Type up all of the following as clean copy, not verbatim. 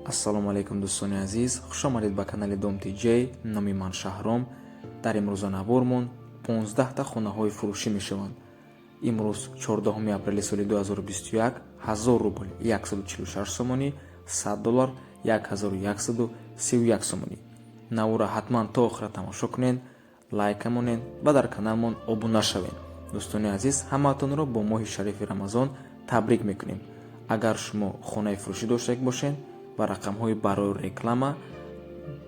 ассалому алайкум дӯстони азиз, хушомадед ба канали Dom.tj. Номи ман Шаҳром. Дар имрӯза навормон 15 хонаҳои фурӯшӣ мешаванд. имрӯз 14 апрели соли 2021 1000 рубл 146 сомонӣ, $100 1131 сомонӣ. навора ҳатман то охира тамошо кунед, лайка монед ва дар каналмон обуна шавед. дӯстони азиз, ҳамаатонро бо моҳи шарифи Рамазон табрик мекунем. агар шумо хонаи фурӯшӣ доштак бошед ва рақамҳои барои реклама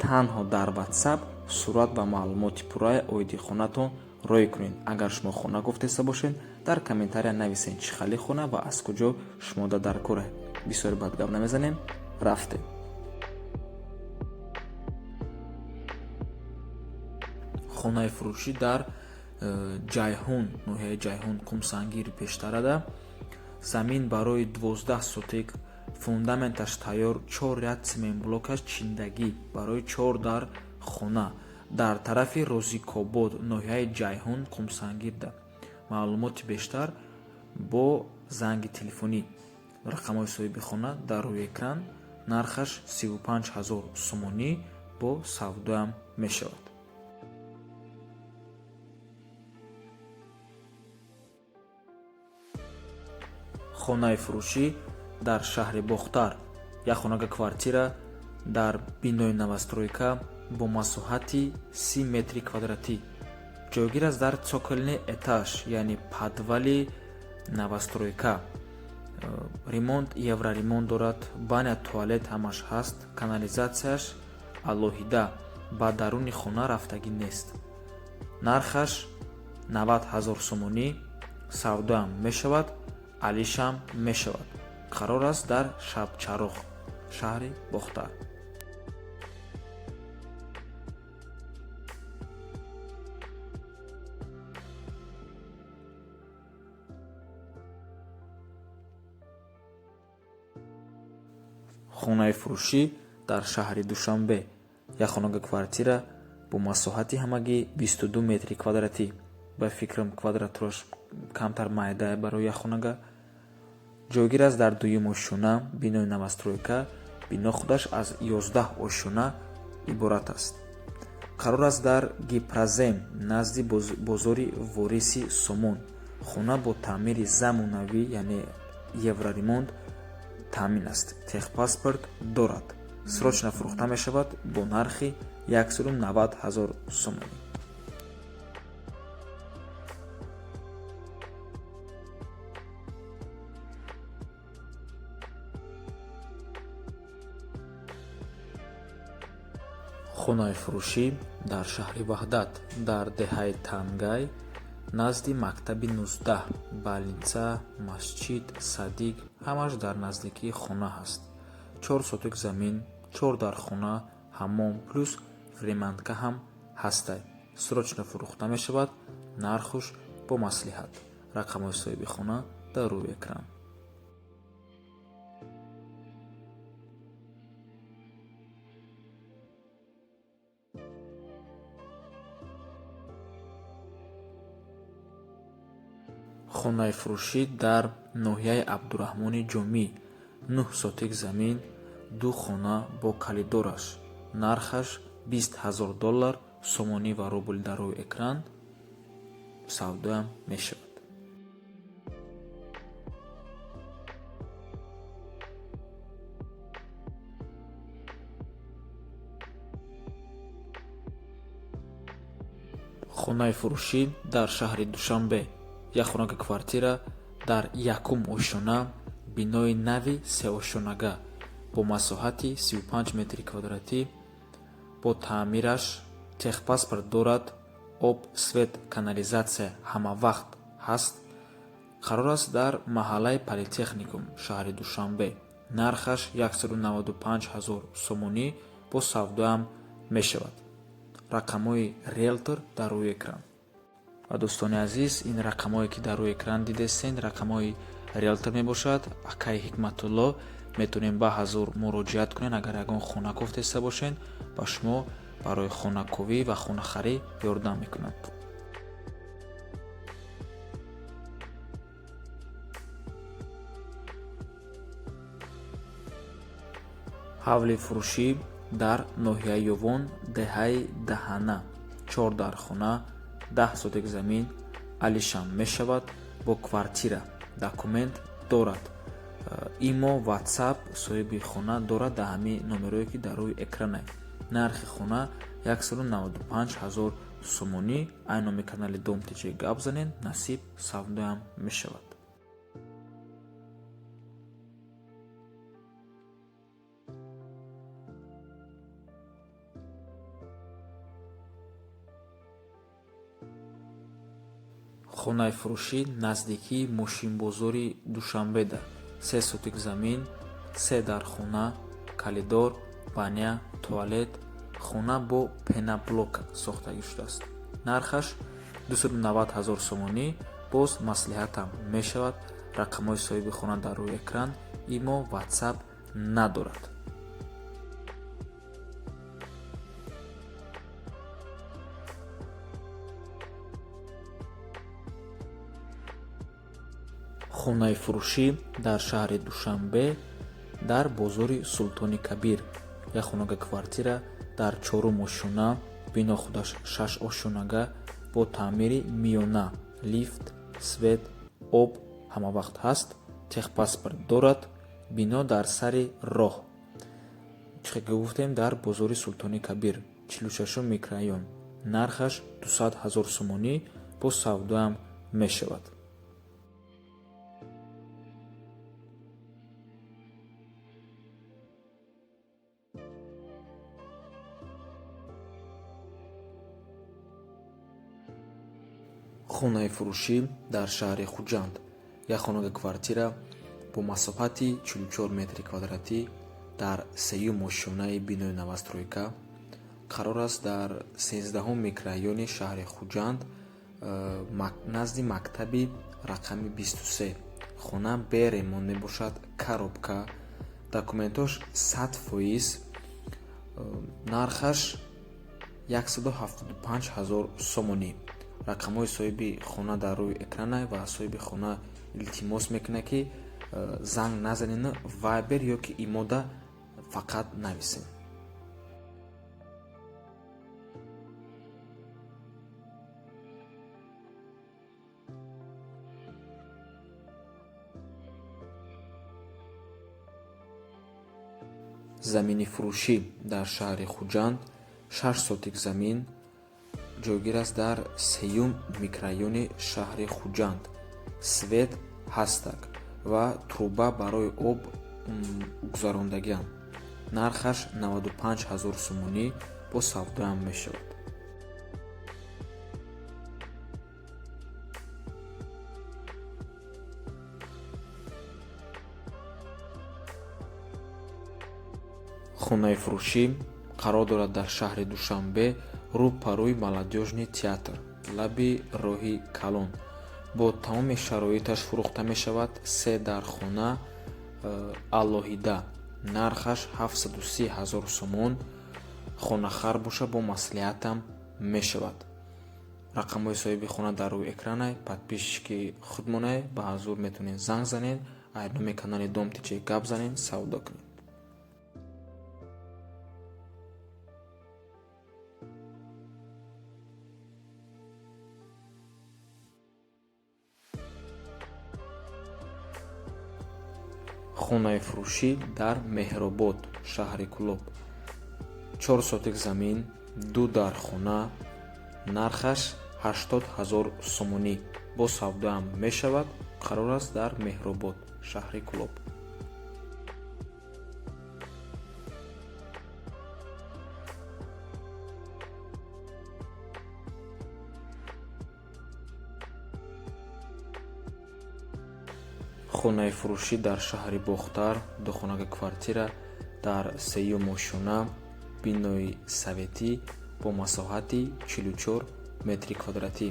танҳо дар WhatsApp сурат ва маълумоти пурраи оиди хонатон рой кунед. агар шумо хона гуфтеста бошед, дар комментария нависед чӣ хали хона ва аз куҷо шумода дар кора. бисёр бад гап намезанем, рафтем. хонаи фурӯшӣ дар ҷайҳун, ноҳияи ҷайҳун, Қумсангири Пештарада. замин барои 12 сотик, фундаменташ тайёр, 4 ряд сементблокаш чиндагӣ барои 4 дар хона дар тарафи Розикобод, ноҳияи ҷайҳун, Қумсангирда. маълумоти бештар бо занги телефонӣ. рақамҳои соҳиби хона дар рӯи экран. нархаш 35 000 сомонӣ бо савдоам мешавад. хонаи фурӯшӣ дар шаҳри Бохтар. як хонага квартира дар бинои новостройка бо масоҳати 30 метри квадратӣ. ҷойгир аст дар цоколни этаж, яъне падвали новостройка. ремонт, евроремонт дорад. баня, туалет ҳамаш ҳаст. канализатсияш алоҳида ба даруни хона рафтагӣ нест. нархаш 90 000 сомонӣ. савдоам мешавад, алишам мешавад. қарор аст дар Шабчароғ, шаҳри Бохтар. хонаи фурӯшӣ дар шаҳри Душанбе. як хонага квартира бо масоҳати ҳамагӣ 22 метри квадратӣ. ба фикрам квадратураш камтар майда барои як хонага. ҷойгир аст дар дуюм ошшона. бинои новостройка. бино худаш аз 11 ошшона иборат аст. қарор аст дар Гипразем, назди бозори Вориси Сомон. хона бо таъмири замонавӣ, яъне евроремонт таъмин аст. техпаспорт дорад. срочно фурӯхта мешавад бо нархи 190 000 сомонӣ. хонаи фурӯшӣ дар шаҳри Ваҳдат, дар деҳаи Тангай, назди мактаби 19, балнитса, масҷид, садик ҳамаш дар наздикии хона ҳаст. 4 сотик замин, 4 дар хона, ҳаммом плюс времянка ҳам ҳастай. срочно фурӯхта мешавад. нархуш бо маслиҳат. рақамҳои соҳиби хона дар рӯи экран. хонаи фурӯшӣ дар ноҳияи Абдураҳмони Ҷомӣ. 9 сотик замин, 2 хона бо калидораш. нархаш $20 000 сомонӣ ва рубл дар рӯи экран. савдоам мешавад. хонаи фурӯшӣ дар шаҳри Душанбе. як хонага квартира дар якум ошшона, бинои нави сеошшонага бо масоҳати 35 метри квадратӣ. бо таъмираш техпаспорт дорад. об, свет, канализатсия ҳамавақт ҳаст. қарор аст дар маҳаллаи Политехникум, шаҳри Душанбе. нархаш 195 000 сомонӣ бо савдоам мешавад. рақамҳои риэлтор дар рӯи экран. ва дӯстони азиз, ин рақамҳое ки дар рӯи экран дидестед рақамҳои риэлтор мебошад. акаи Ҳикматулло. метавонем ба ҳазур муроҷиат кунед агар ягон хона гуфтеста бошед. ба шумо барои хонаковӣ ва хонахарӣ ёрдам мекунад. ҳавли фурӯшӣ дар ноҳияи Ёвон деҳаи Даҳана 4 дар хона 10 сотик замин алишам мешавад бо квартира документ дорад. Имо WhatsApp соҳиби хона дорад дар ҳамин номерое ки дар рӯи экране. Нархи хона 195 000 сомонӣ. Ай номи канали Дом Тиҷаи гап занед, насиб савдоям мешавад. хонаи фурӯшӣ наздикии мошинбозори Душанбеда 3 сотик замин 3 дар хона калидор баня туалет хона бо пеноблока сохтагӣ шудааст. Нархаш 290 000 сомонӣ. боз маслиҳатам мешавад. рақамҳои соҳиби хона дар рӯи экран. имо WhatsApp надорад. хонаи фурӯшӣ дар шаҳри Душанбе дар бозори Султони Кабир. як хонага квартира дар 4 ошона, бино худаш 6 ошонага бо таъмири миёна, лифт, свет, об ҳамавақт ҳаст, техпаспорт дорад. бино дар сари роҳ. чӣ ки гуфтем, дар бозори Султони Кабир 46 микрорайон. нархаш 200 000 сомонӣ. бо савдоям мешавад. хонаи фурӯшӣ дар шаҳри Хуҷанд. як хонага квартира бо масоҳати 44 метри квадратӣ дар 3 ошонаи бинои навастройка қарор аст дар 13 микрорайони шаҳри Хуҷанд, назди мактаби рақами 23. хона бе ремонт мебошад, коробка, документош 100%. нархаш 175 000 сомонӣ. рақамҳои соҳиби хона дар рӯи экрана ва соҳиби хона илтимос мекунад ки занг назанед, вайбер ёки имода фақат нависед. замини фурӯшӣ дар шаҳри Хуҷанд 6 сотик замин ҷойгир аст дар 3 микрорайони шаҳри Хуҷанд. свет ҳастак ва труба барои об гузарондагиам. нархаш 95 000 сомонӣ. бо савдоям мешавад. хонаи фурӯшӣ қарор дорад дар шаҳри Душанбе, рӯ парӯи молодёжни театр, лаби роҳи Калон. бо тамоми шароиташ фурӯхта мешавад. 3 дар хона алоҳида. нархаш 730 000 сомон. хонахар боша бо маслиҳатам мешавад. рақамҳои соҳиби хона дар рӯи экрана. подписчики худ монед, ба ҳазур метавонед занг занед, аз номи канали Дом Тиҷаи гап занед, савдо кунед. хонаи фурӯшӣ дар Меҳробод, шаҳри Кӯлоб. 4 сотик замин, 2 дар хона. нархаш 80 000 сомонӣ. бо савдоам мешавад. қарор аст дар Меҳробод, шаҳри Кӯлоб. хонаи фурӯшӣ дар шаҳри Бохтар, духонага квартира дар 3 ошона, бинои советӣ бо масоҳати 44 метри квадратӣ.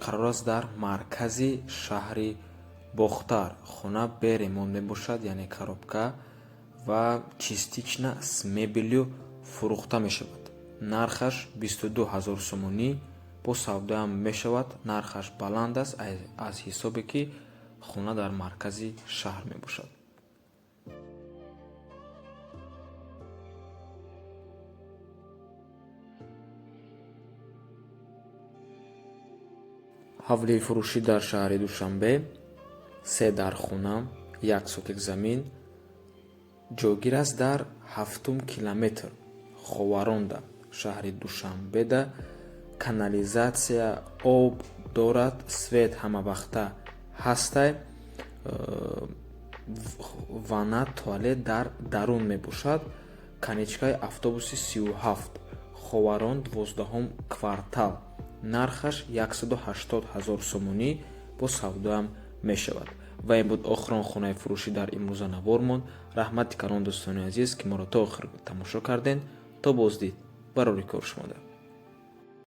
қарор аст дар маркази шаҳри Бохтар. хона бе ремонт мебошад, яъне коробка ва частична с мебелью фурӯхта мешавад. нархаш 22 000 сомонӣ. бо савдоям мешавад. нархаш баланд аст аз ҳисобе ки хона дар маркази шаҳр мебошад. ҳавлии фурӯшӣ дар шаҳри Душанбе 3 дархона, 1 сотик замин ҷойгир аст дар 7 километр ховаронда шаҳри Душанбеда. Канализатсия, об дорад, свет ҳамавақта ҳастай, ванна, туалет дар дарун мебошад. Каничкаи автобуси 37 ховарон 12-ум квартал. Нархаш 180 000 сомонӣ бо савдоам мешавад. ва ин буд охирон хонаи фурӯшӣ дар имрӯза Навормон. Раҳмати калон дӯстони азиз ки моро то охир тамошо кардем. То боздид. барори кор шумода.